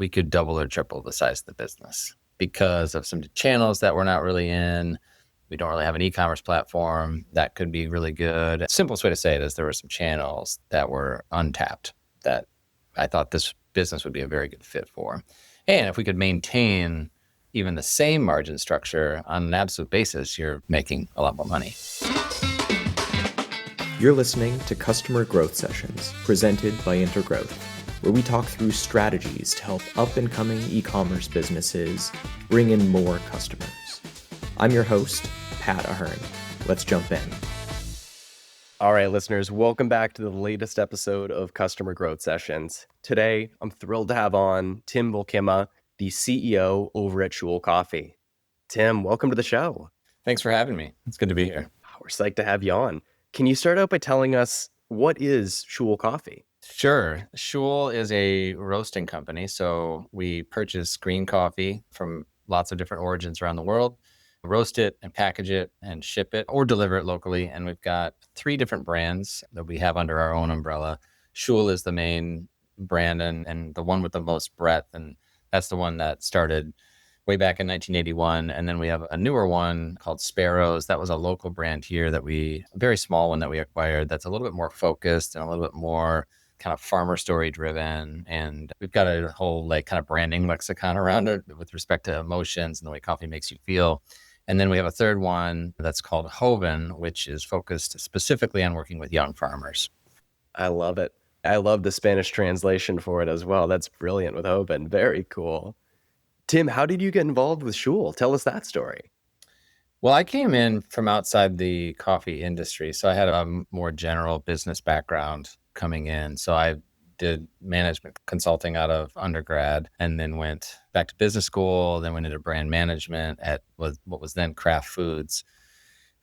we could double or triple the size of the business because of some channels that we're not really in. We don't really have an e-commerce platform that could be really good. Simplest way to say it is there were some channels that were untapped that I thought this business would be a very good fit for. And if we could maintain even the same margin structure on an absolute basis, you're making a lot more money. You're listening to Customer Growth Sessions presented by Intergrowth, where we talk through strategies to help up-and-coming e-commerce businesses bring in more customers. I'm your host, Pat Ahern. Let's jump in. All right, listeners, welcome back to the latest episode of Customer Growth Sessions. Today, I'm thrilled to have on Tim Volkema, the CEO over at Schuil Coffee. Tim, welcome to the show. Thanks for having me. It's good to be here. We're psyched to have you on. Can you start out by telling us what is Schuil Coffee? Sure. Schuil is a roasting company. So we purchase green coffee from lots of different origins around the world, roast it and package it and ship it or deliver it locally. And we've got 3 different brands that we have under our own umbrella. Schuil is the main brand and the one with the most breadth. And that's the one that started way back in 1981. And then we have a newer one called Sparrows. That was a local brand here a very small one that we acquired that's a little bit more focused and a little bit more kind of farmer story driven. And we've got a whole kind of branding lexicon around it with respect to emotions and the way coffee makes you feel. And then we have a third one that's called Hoven, which is focused specifically on working with young farmers. I love it. I love the Spanish translation for it as well. That's brilliant with Hoven. Very cool. Tim, how did you get involved with Schuil? Tell us that story. Well, I came in from outside the coffee industry, so I had a more general business background coming in. So I did management consulting out of undergrad and then went back to business school, then went into brand management at what was then Kraft Foods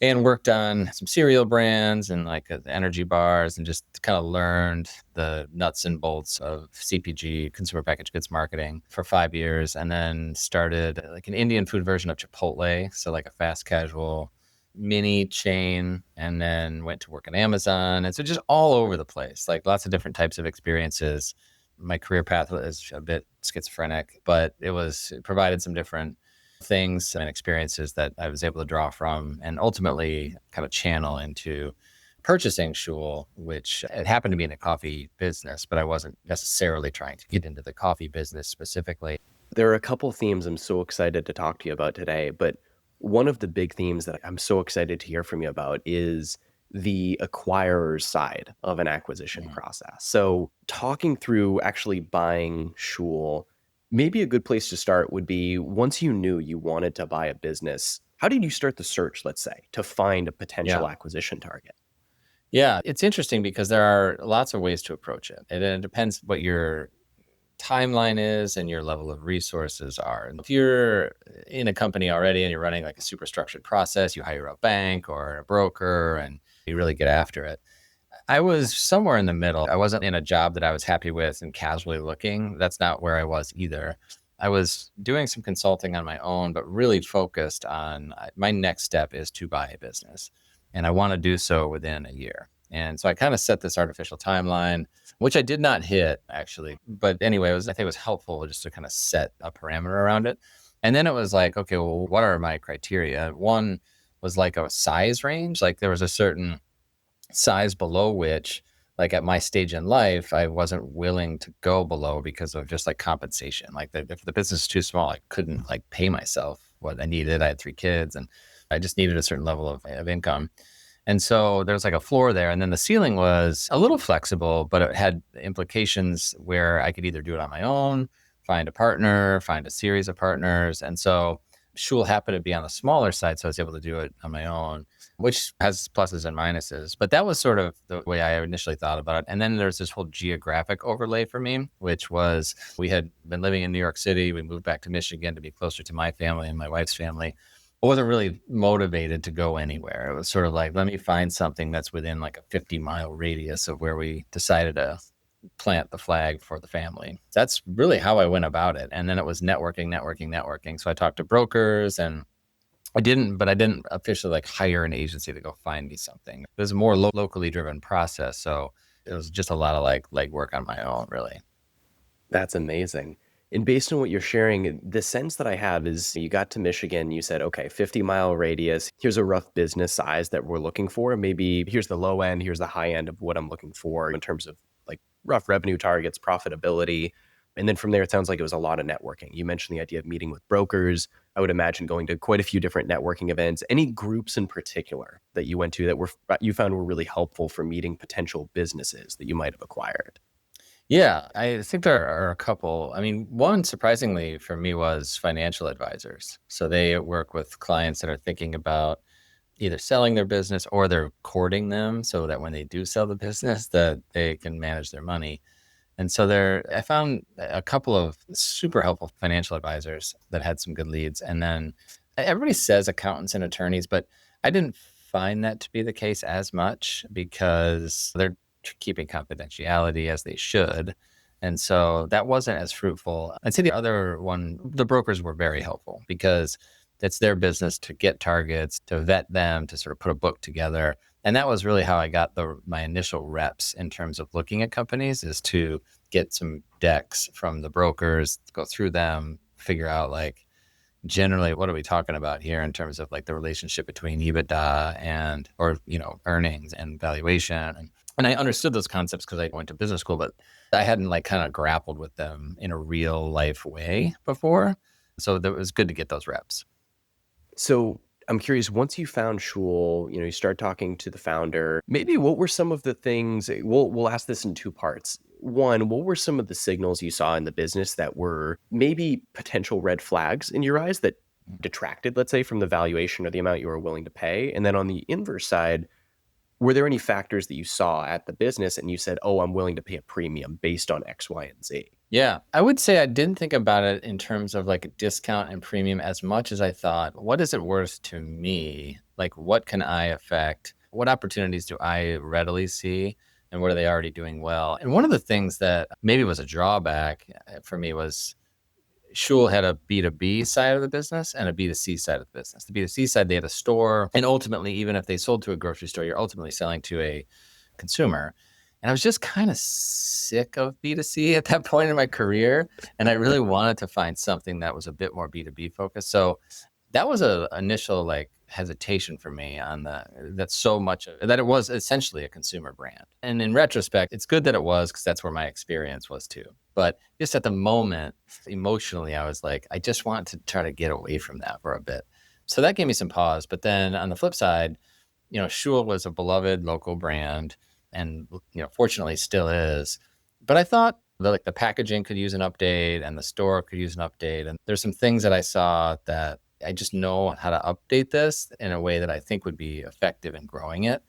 and worked on some cereal brands and the energy bars and just kind of learned the nuts and bolts of CPG, consumer packaged goods marketing for 5 years, and then started an Indian food version of Chipotle. So a fast casual mini chain, and then went to work at Amazon. And so just all over the place, lots of different types of experiences. My career path is a bit schizophrenic, but it provided some different things and experiences that I was able to draw from and ultimately kind of channel into purchasing Schuil, which it happened to be in a coffee business, but I wasn't necessarily trying to get into the coffee business specifically. There are a couple themes I'm so excited to talk to you about today, but one of the big themes that I'm so excited to hear from you about is the acquirer's side of an acquisition process. So talking through actually buying Schuil, maybe a good place to start would be once you knew you wanted to buy a business, how did you start the search, let's say, to find a potential acquisition target? Yeah, it's interesting because there are lots of ways to approach it. And it depends what your timeline is and your level of resources are. If you're in a company already and you're running a super structured process, you hire a bank or a broker and you really get after it. I was somewhere in the middle. I wasn't in a job that I was happy with and casually looking. That's not where I was either. I was doing some consulting on my own, but really focused on my next step is to buy a business. And I want to do so within a year. And so I kind of set this artificial timeline, which I did not hit actually. But anyway, I think it was helpful just to kind of set a parameter around it. And then it was okay, well, what are my criteria? One was a size range. There was a certain size below which, at my stage in life, I wasn't willing to go below because of just compensation. If the business is too small, I couldn't pay myself what I needed. I had 3 kids and I just needed a certain level of income. And so there was a floor there. And then the ceiling was a little flexible, but it had implications where I could either do it on my own, find a partner, find a series of partners. And so Schuil happened to be on the smaller side, so I was able to do it on my own, which has pluses and minuses. But that was sort of the way I initially thought about it. And then there's this whole geographic overlay for me, which was we had been living in New York City. We moved back to Michigan to be closer to my family and my wife's family. I wasn't really motivated to go anywhere. It was sort of let me find something that's within a 50-mile radius of where we decided to plant the flag for the family. That's really how I went about it. And then it was networking. So I talked to brokers and I didn't officially hire an agency to go find me something. It was a more locally driven process. So it was just a lot of legwork on my own, really. That's amazing. And based on what you're sharing, the sense that I have is you got to Michigan, you said, okay, 50-mile radius. Here's a rough business size that we're looking for. Maybe here's the low end, here's the high end of what I'm looking for in terms of like rough revenue targets, profitability. And then from there, it sounds like it was a lot of networking. You mentioned the idea of meeting with brokers. I would imagine going to quite a few different networking events. Any groups in particular that you went to that you found were really helpful for meeting potential businesses that you might have acquired? Yeah, I think there are a couple. I mean, one surprisingly for me was financial advisors. So they work with clients that are thinking about either selling their business or they're courting them so that when they do sell the business that they can manage their money. And so I found a couple of super helpful financial advisors that had some good leads. And then everybody says accountants and attorneys, but I didn't find that to be the case as much because they're keeping confidentiality as they should. And so that wasn't as fruitful. I'd say the other one, the brokers were very helpful because it's their business to get targets, to vet them, to sort of put a book together. And that was really how I got my initial reps in terms of looking at companies, is to get some decks from the brokers, go through them, figure out like generally what are we talking about here in terms of like the relationship between EBITDA and or earnings and valuation. And I understood those concepts because I went to business school, but I hadn't like kind of grappled with them in a real life way before. So it was good to get those reps. So I'm curious, once you found Schuil, you start talking to the founder, maybe what were some of the things, we'll ask this in two parts. One, what were some of the signals you saw in the business that were maybe potential red flags in your eyes that detracted, let's say, from the valuation or the amount you were willing to pay? And then on the inverse side, were there any factors that you saw at the business and you said, oh, I'm willing to pay a premium based on X, Y, and Z? Yeah, I would say I didn't think about it in terms of like a discount and premium as much as I thought, what is it worth to me? Like, what can I affect? What opportunities do I readily see? And what are they already doing well? And one of the things that maybe was a drawback for me was Schuil had a B2B side of the business and a B2C side of the business. The B2C side, they had a store. And ultimately, even if they sold to a grocery store, you're ultimately selling to a consumer. And I was just kind of sick of B2C at that point in my career. And I really wanted to find something that was a bit more B2B focused. So that was a initial like hesitation for me on that so much that it was essentially a consumer brand. And in retrospect, it's good that it was because that's where my experience was too. But just at the moment, emotionally, I was like, I just want to try to get away from that for a bit. So that gave me some pause. But then on the flip side, Schuil was a beloved local brand and, fortunately still is. But I thought like the packaging could use an update and the store could use an update. And there's some things that I saw that I just know how to update this in a way that I think would be effective in growing it.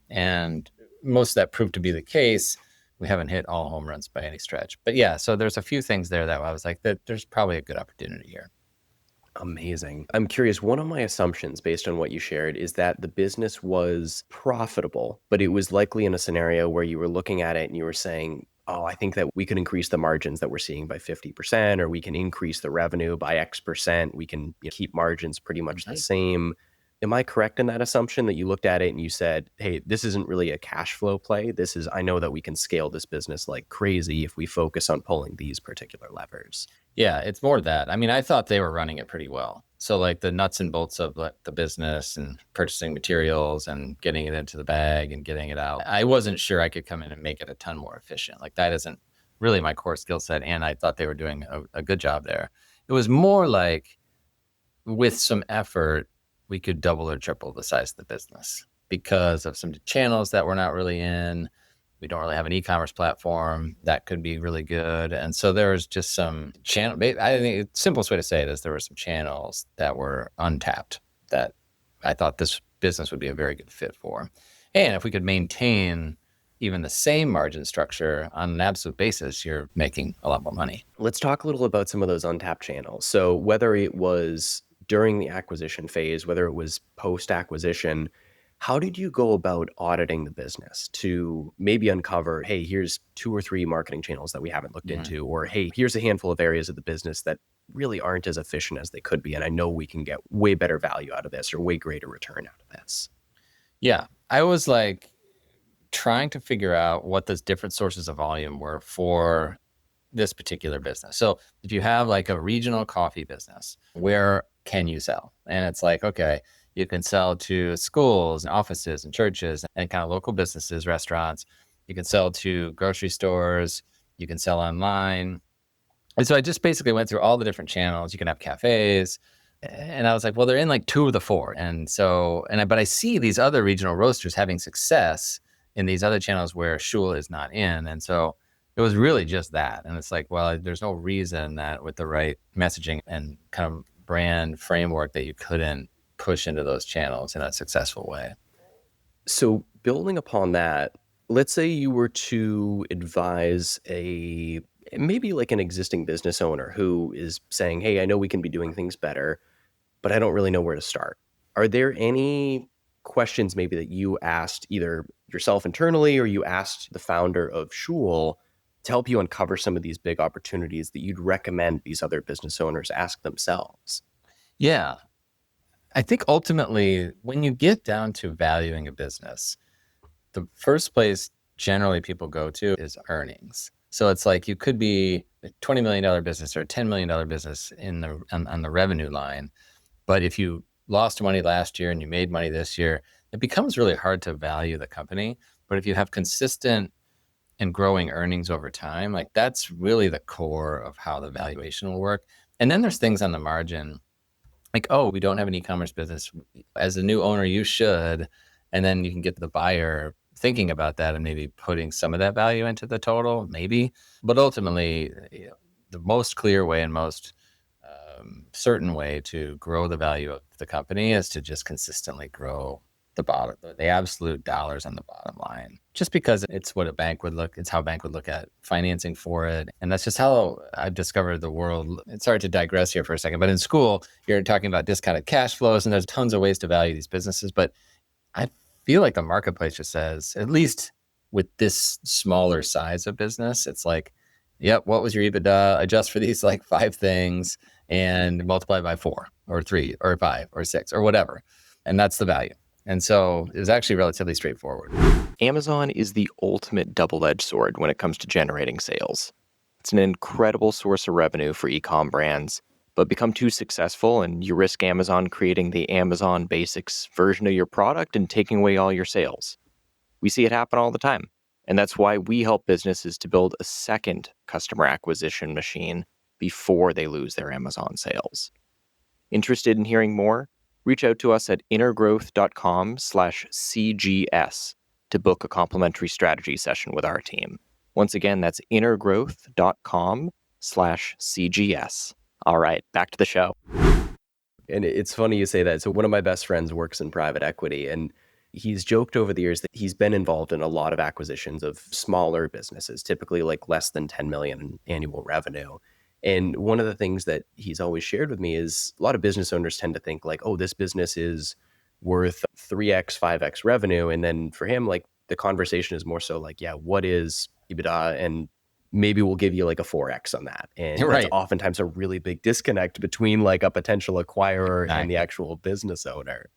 And most of that proved to be the case. We haven't hit all home runs by any stretch. But yeah, so there's a few things there that I was like, that there's probably a good opportunity here. Amazing. I'm curious, one of my assumptions based on what you shared is that the business was profitable, but it was likely in a scenario where you were looking at it and you were saying, oh, I think that we can increase the margins that we're seeing by 50%, or we can increase the revenue by X%. We can keep margins pretty much the same. Am I correct in that assumption that you looked at it and you said, hey, this isn't really a cash flow play. I know that we can scale this business like crazy if we focus on pulling these particular levers. Yeah, it's more that. I mean, I thought they were running it pretty well. So like the nuts and bolts of like the business and purchasing materials and getting it into the bag and getting it out. I wasn't sure I could come in and make it a ton more efficient. Like that isn't really my core skill set. And I thought they were doing a good job there. It was more like with some effort, we could double or triple the size of the business because of some channels that we're not really in. We don't really have an e-commerce platform that could be really good. And so there was just some channel. I think the simplest way to say it is there were some channels that were untapped that I thought this business would be a very good fit for. And if we could maintain even the same margin structure on an absolute basis, you're making a lot more money. Let's talk a little about some of those untapped channels. So whether it was during the acquisition phase, whether it was post-acquisition, how did you go about auditing the business to maybe uncover, hey, here's 2 or 3 marketing channels that we haven't looked into, or hey, here's a handful of areas of the business that really aren't as efficient as they could be, and I know we can get way better value out of this or way greater return out of this? Yeah, I was like trying to figure out what those different sources of volume were for this particular business. So if you have like a regional coffee business, where can you sell? And it's like, okay, you can sell to schools and offices and churches and kind of local businesses, restaurants. You can sell to grocery stores. You can sell online. And so I just basically went through all the different channels. You can have cafes. And I was like, well, they're in like 2 of the 4. And so, but I see these other regional roasters having success in these other channels where Schuil is not in. And so it was really just that. And it's like, well, there's no reason that with the right messaging and kind of brand framework that you couldn't push into those channels in a successful way. So building upon that, let's say you were to advise maybe like an existing business owner who is saying, hey, I know we can be doing things better, but I don't really know where to start. Are there any questions maybe that you asked either yourself internally or you asked the founder of Schuil to help you uncover some of these big opportunities that you'd recommend these other business owners ask themselves? Yeah. I think ultimately, when you get down to valuing a business, the first place generally people go to is earnings. So it's like you could be a $20 million business or a $10 million business on the revenue line. But if you lost money last year and you made money this year, it becomes really hard to value the company. But if you have consistent and growing earnings over time, like that's really the core of how the valuation will work. And then there's things on the margin like, oh, we don't have an e-commerce business. As a new owner, you should. And then you can get the buyer thinking about that and maybe putting some of that value into the total, maybe. But ultimately, the most clear way and most certain way to grow the value of the company is to just consistently grow the absolute dollars on the bottom line, just because it's what it's how a bank would look at financing for it. And that's just how I've discovered the world. It's sorry to digress here for a second, but in school, you're talking about discounted cash flows and there's tons of ways to value these businesses. But I feel like the marketplace just says, at least with this smaller size of business, it's like, yep, what was your EBITDA? Adjust for these like 5 things and multiply by 4 or 3 or 5 or 6 or whatever. And that's the value. And so it was actually relatively straightforward. Amazon is the ultimate double-edged sword when it comes to generating sales. It's an incredible source of revenue for e-com brands, but become too successful and you risk Amazon creating the Amazon Basics version of your product and taking away all your sales. We see it happen all the time, and that's why we help businesses to build a second customer acquisition machine before they lose their Amazon sales. Interested in hearing more? Reach out to us at intergrowth.com/CGS to book a complimentary strategy session with our team. Once again, that's intergrowth.com/CGS. All right, back to the show. And it's funny you say that. So one of my best friends works in private equity, and he's joked over the years that he's been involved in a lot of acquisitions of smaller businesses, typically like less than 10 million in annual revenue. And one of the things that he's always shared with me is a lot of business owners tend to think like, oh, this business is worth 3x, 5x revenue. And then for him, like the conversation is more so like, yeah, what is EBITDA? And maybe we'll give you like a 4x on that. And Right. that's oftentimes a really big disconnect between like a potential acquirer Exactly. and the actual business owner.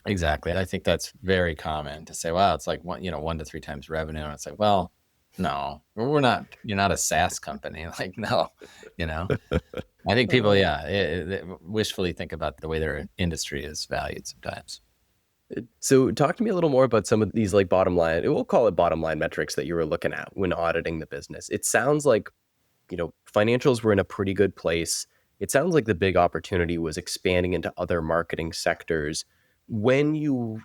Exactly. I think that's very common to say, wow, it's like 1 to 3 times revenue. And it's like, well, no, we're not, you're not a SaaS company. Like, no, I think people, they wishfully think about the way their industry is valued sometimes. So talk to me a little more about some of these like bottom line, we'll call it bottom line metrics that you were looking at when auditing the business. It sounds like, financials were in a pretty good place. It sounds like the big opportunity was expanding into other marketing sectors. When you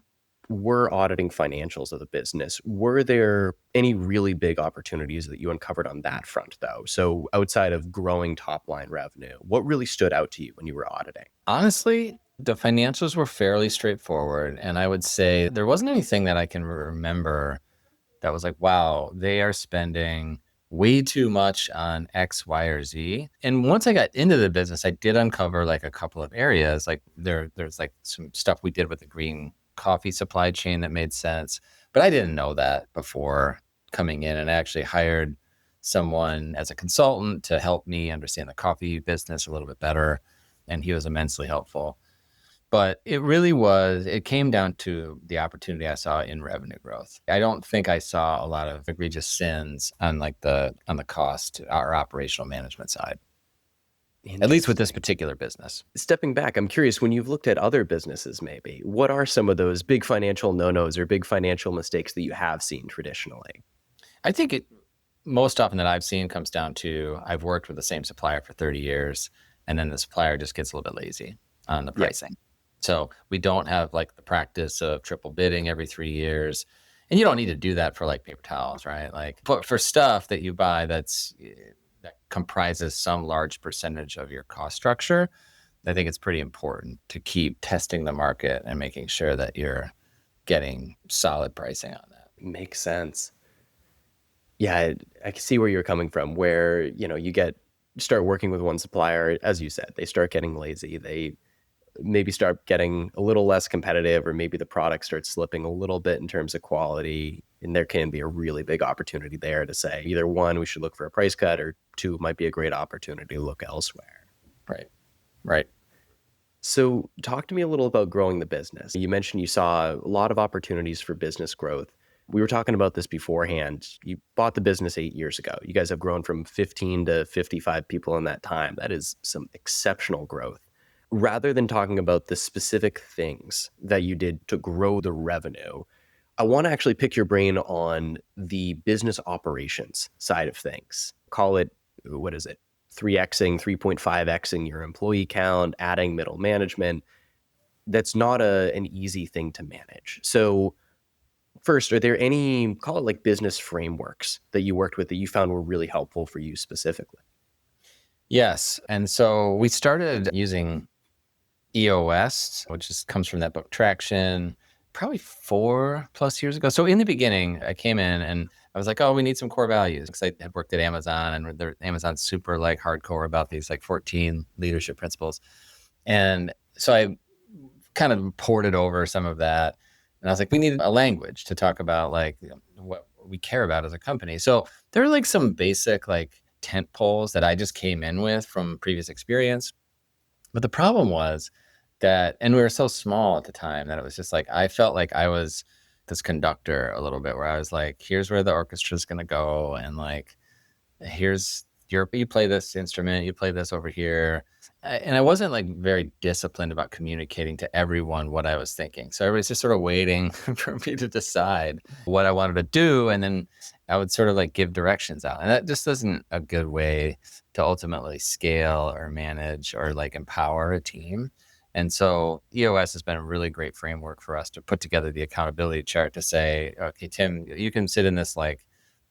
were auditing financials of the business, were there any really big opportunities that you uncovered on that front, though? So outside of growing top line revenue, what really stood out to you when you were auditing? Honestly, the financials were fairly straightforward. And I would say there wasn't anything that I can remember that was like, wow, they are spending way too much on X, Y, or Z. And once I got into the business, I did uncover like a couple of areas. Like there's like some stuff we did with the green coffee supply chain that made sense. But I didn't know that before coming in, and I actually hired someone as a consultant to help me understand the coffee business a little bit better. And he was immensely helpful. But it came down to the opportunity I saw in revenue growth. I don't think I saw a lot of egregious sins on the cost or operational management side, at least with this Interesting. particular business. Stepping back, I'm curious, when you've looked at other businesses, maybe, what are some of those big financial no-nos or big financial mistakes that you have seen traditionally? I think it most often that I've seen comes down to I've worked with the same supplier for 30 years, and then the supplier just gets a little bit lazy on the Yeah. pricing. So we don't have like the practice of triple bidding every 3 years. And you don't need to do that for like paper towels, right? Like for stuff that you buy that comprises some large percentage of your cost structure, I think it's pretty important to keep testing the market and making sure that you're getting solid pricing on that. Makes sense. Yeah, I can see where you're coming from, where, you start working with one supplier, as you said, they start getting lazy. They maybe start getting a little less competitive, or maybe the product starts slipping a little bit in terms of quality. And there can be a really big opportunity there to say either one, we should look for a price cut, or two, it might be a great opportunity to look elsewhere. Right. Right. So talk to me a little about growing the business. You mentioned you saw a lot of opportunities for business growth. We were talking about this beforehand. You bought the business 8 years ago. You guys have grown from 15 to 55 people in that time. That is some exceptional growth. Rather than talking about the specific things that you did to grow the revenue, I want to actually pick your brain on the business operations side of things. Call it, what is it? 3xing, 3.5xing your employee count, adding middle management. That's not an easy thing to manage. So first, are there any, call it like business frameworks that you worked with that you found were really helpful for you specifically? Yes. And so we started using EOS, which comes from that book Traction, probably 4+ years ago. So in the beginning, I came in and I was like, oh, we need some core values, because I had worked at Amazon, and Amazon's super like hardcore about these like 14 leadership principles. And so I kind of ported over some of that. And I was like, we need a language to talk about like what we care about as a company. So there are like some basic like tent poles that I just came in with from previous experience. But the problem was that, and we were so small at the time, that it was just like, I felt like I was this conductor a little bit, where I was like, here's where the orchestra is going to go. And like, you play this instrument, you play this over here. And I wasn't like very disciplined about communicating to everyone what I was thinking. So everybody's just sort of waiting for me to decide what I wanted to do. And then I would sort of like give directions out. And that just isn't a good way to ultimately scale or manage or like empower a team. And so EOS has been a really great framework for us to put together the accountability chart to say, okay, Tim, you can sit in this like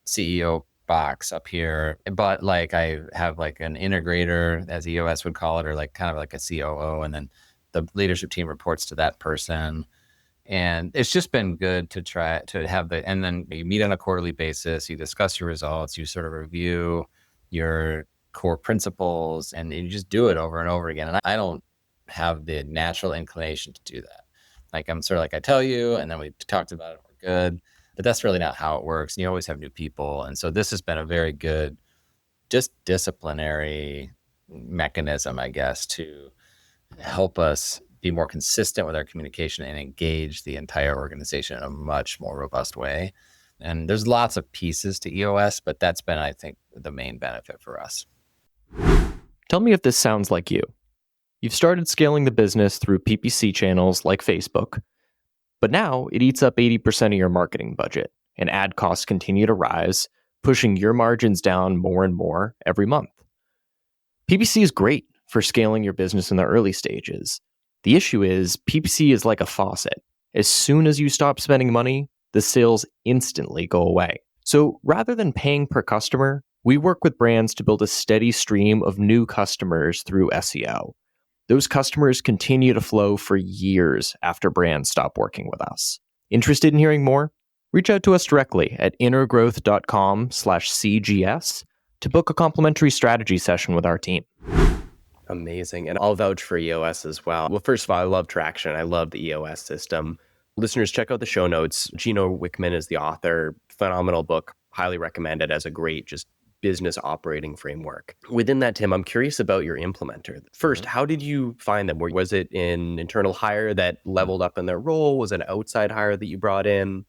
CEO box up here, but like I have like an integrator, as EOS would call it, or like kind of like a COO, and then the leadership team reports to that person. And it's just been good to try to have and then you meet on a quarterly basis, you discuss your results, you sort of review your core principles, and you just do it over and over again. And I don't have the natural inclination to do that. Like I'm sort of like, I tell you, and then we talked about it, we're good. But that's really not how it works. You always have new people. And so this has been a very good, just disciplinary mechanism, I guess, to help us be more consistent with our communication and engage the entire organization in a much more robust way. And there's lots of pieces to EOS, but that's been, I think, the main benefit for us. Tell me if this sounds like you. You've started scaling the business through PPC channels like Facebook, but now it eats up 80% of your marketing budget, and ad costs continue to rise, pushing your margins down more and more every month. PPC is great for scaling your business in the early stages. The issue is PPC is like a faucet. As soon as you stop spending money, the sales instantly go away. So rather than paying per customer, we work with brands to build a steady stream of new customers through SEO. Those customers continue to flow for years after brands stop working with us. Interested in hearing more? Reach out to us directly at intergrowth.com/CGS to book a complimentary strategy session with our team. Amazing. And I'll vouch for EOS as well. Well, first of all, I love Traction. I love the EOS system. Listeners, check out the show notes. Gino Wickman is the author. Phenomenal book. Highly recommend it as a great just business operating framework. Within that, Tim, I'm curious about your implementer. First, how did you find them? Was it an internal hire that leveled up in their role? Was it an outside hire that you brought in?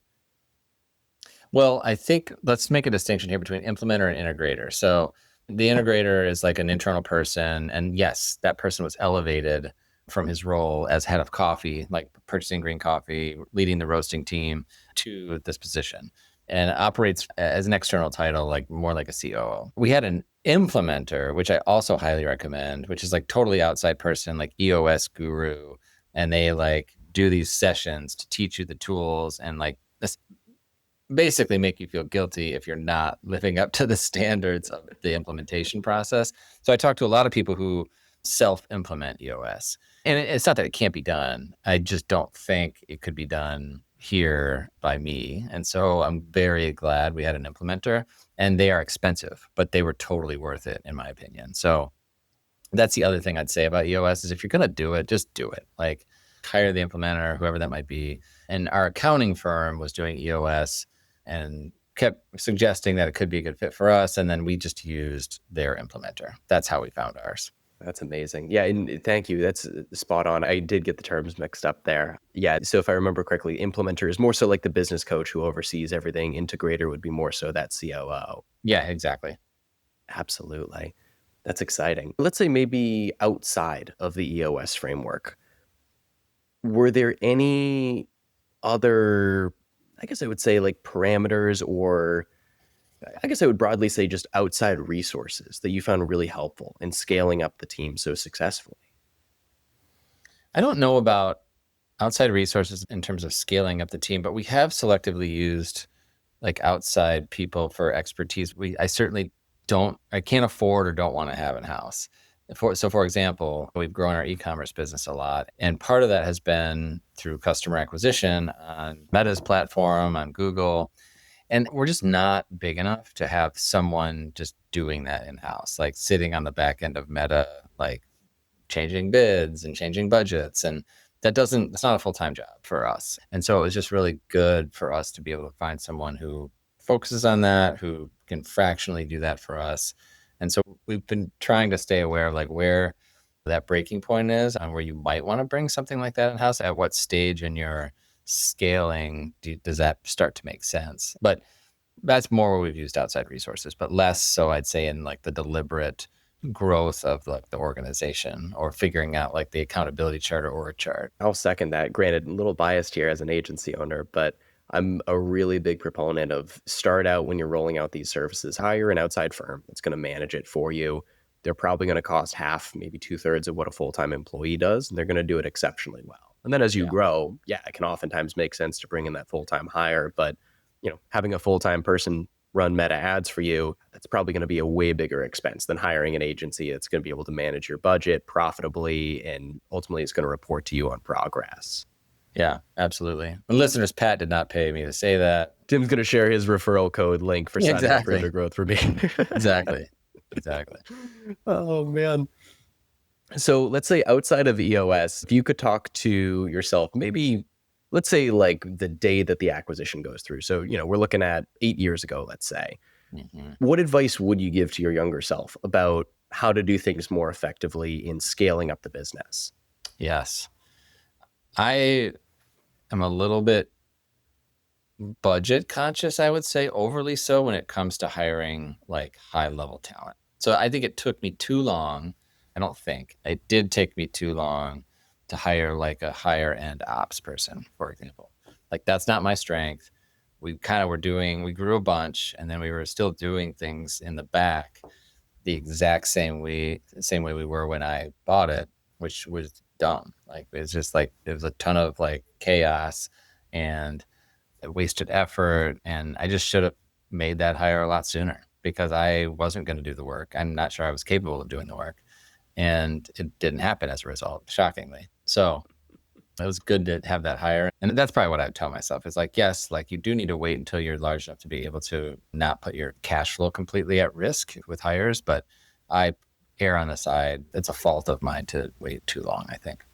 Well, I think let's make a distinction here between implementer and integrator. So the integrator is like an internal person. And yes, that person was elevated from his role as head of coffee, like purchasing green coffee, leading the roasting team to this position, and operates as an external title, like more like a COO. We had an implementer, which I also highly recommend, which is like totally outside person, like EOS guru. And they like do these sessions to teach you the tools and like this basically make you feel guilty if you're not living up to the standards of the implementation process. So I talked to a lot of people who self-implement EOS. And it's not that it can't be done. I just don't think it could be done here by me. And so I'm very glad we had an implementer, and they are expensive, but they were totally worth it in my opinion. So that's the other thing I'd say about EOS is if you're going to do it, just do it. Like hire the implementer, whoever that might be. And our accounting firm was doing EOS and kept suggesting that it could be a good fit for us. And then we just used their implementer. That's how we found ours. That's amazing. Yeah, and thank you. That's spot on. I did get the terms mixed up there. Yeah, so if I remember correctly, implementer is more so like the business coach who oversees everything. Integrator would be more so that COO. Yeah, exactly. Absolutely. That's exciting. Let's say maybe outside of the EOS framework, were there any other, I guess I would say like parameters, or I guess I would broadly say just outside resources that you found really helpful in scaling up the team so successfully? I don't know about outside resources in terms of scaling up the team, but we have selectively used like outside people for expertise. I certainly I can't afford or don't want to have in-house. So for example, we've grown our e-commerce business a lot. And part of that has been through customer acquisition on Meta's platform, on Google. And we're just not big enough to have someone just doing that in-house, like sitting on the back end of Meta, like changing bids and changing budgets. And it's not a full-time job for us. And so it was just really good for us to be able to find someone who focuses on that, who can fractionally do that for us. And so we've been trying to stay aware of like where that breaking point is and where you might want to bring something like that in-house. At what stage in your scaling does that start to make sense? But that's more where we've used outside resources, but less so I'd say in like the deliberate growth of like the organization or figuring out like the accountability chart or org chart. I'll second that. Granted, a little biased here as an agency owner, but I'm a really big proponent of start out when you're rolling out these services, hire an outside firm that's going to manage it for you. They're probably going to cost half, maybe 2/3 of what a full-time employee does, and they're going to do it exceptionally well. And then as you grow, it can oftentimes make sense to bring in that full-time hire, but having a full-time person run Meta ads for you, that's probably going to be a way bigger expense than hiring an agency that's going to be able to manage your budget profitably, and ultimately it's going to report to you on progress. Yeah, absolutely. And listeners, Pat did not pay me to say that. Tim's going to share his referral code link for signing up for Intergrowth for me. Exactly. Oh, man. So let's say outside of EOS, if you could talk to yourself, maybe let's say like the day that the acquisition goes through. So, we're looking at 8 years ago, let's say. Mm-hmm. What advice would you give to your younger self about how to do things more effectively in scaling up the business? Yes. I am a little bit budget conscious, I would say, overly so when it comes to hiring like high level talent. So I think it took me too long. It did take me too long to hire like a higher end ops person, for example. Like that's not my strength. We grew a bunch, and then we were still doing things in the back the exact same way we were when I bought it, which was dumb. Like it's just like it was a ton of like chaos and wasted effort, and I just should have made that hire a lot sooner because I wasn't going to do the work. I'm not sure I was capable of doing the work, and it didn't happen as a result, shockingly. So it was good to have that hire. And that's probably what I would tell myself is like, yes, like you do need to wait until you're large enough to be able to not put your cash flow completely at risk with hires. But I err on the side. It's a fault of mine to wait too long, I think.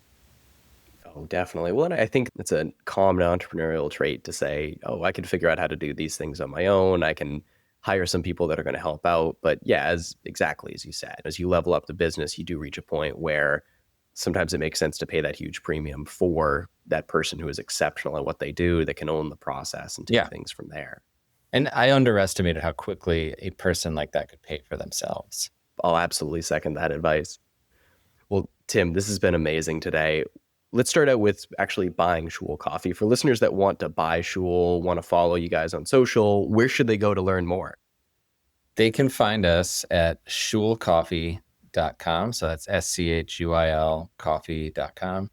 Oh, definitely. Well, and I think it's a common entrepreneurial trait to say, oh, I can figure out how to do these things on my own. I can hire some people that are going to help out. But yeah, exactly as you said, as you level up the business, you do reach a point where sometimes it makes sense to pay that huge premium for that person who is exceptional at what they do, that can own the process and take things from there. And I underestimated how quickly a person like that could pay for themselves. I'll absolutely second that advice. Well, Tim, this has been amazing today. Let's start out with actually buying Schuil Coffee. For listeners that want to buy Schuil, want to follow you guys on social, where should they go to learn more? They can find us at schuilcoffee.com. So that's SCHUIL coffee.com.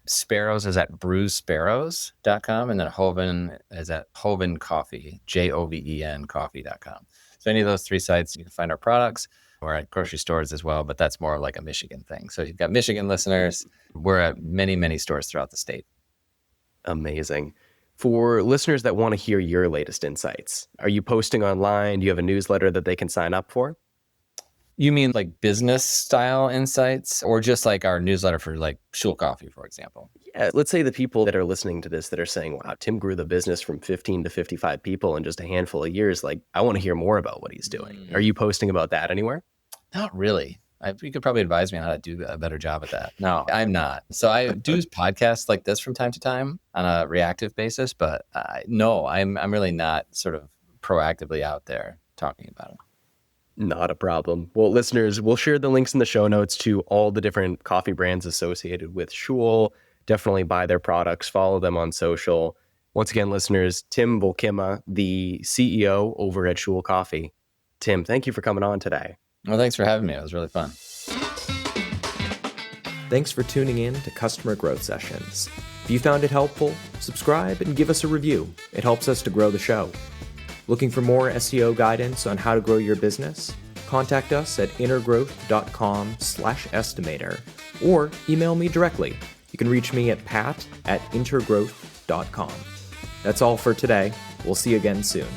Sparrows is at brewsparrows.com. And then Hoven is at Hoven Coffee, JOVEN coffee.com. So any of those three sites, you can find our products. We're at grocery stores as well, but that's more like a Michigan thing. So you've got Michigan listeners. We're at many, many stores throughout the state. Amazing. For listeners that want to hear your latest insights, are you posting online? Do you have a newsletter that they can sign up for? You mean like business style insights, or just like our newsletter for like Schuil Coffee, for example? Yeah, let's say the people that are listening to this that are saying, wow, Tim grew the business from 15 to 55 people in just a handful of years. Like, I want to hear more about what he's doing. Are you posting about that anywhere? Not really. You could probably advise me on how to do a better job at that. No, I'm not. So I do podcasts like this from time to time on a reactive basis, but no, I'm really not sort of proactively out there talking about it. Not a problem. Well, listeners, we'll share the links in the show notes to all the different coffee brands associated with Schuil. Definitely buy their products, follow them on social. Once again, listeners, Tim Volkema, the CEO over at Schuil Coffee. Tim, thank you for coming on today. Well, thanks for having me. It was really fun. Thanks for tuning in to Customer Growth Sessions. If you found it helpful, subscribe and give us a review. It helps us to grow the show. Looking for more SEO guidance on how to grow your business? Contact us at intergrowth.com/estimator or email me directly. You can reach me at pat@intergrowth.com. That's all for today. We'll see you again soon.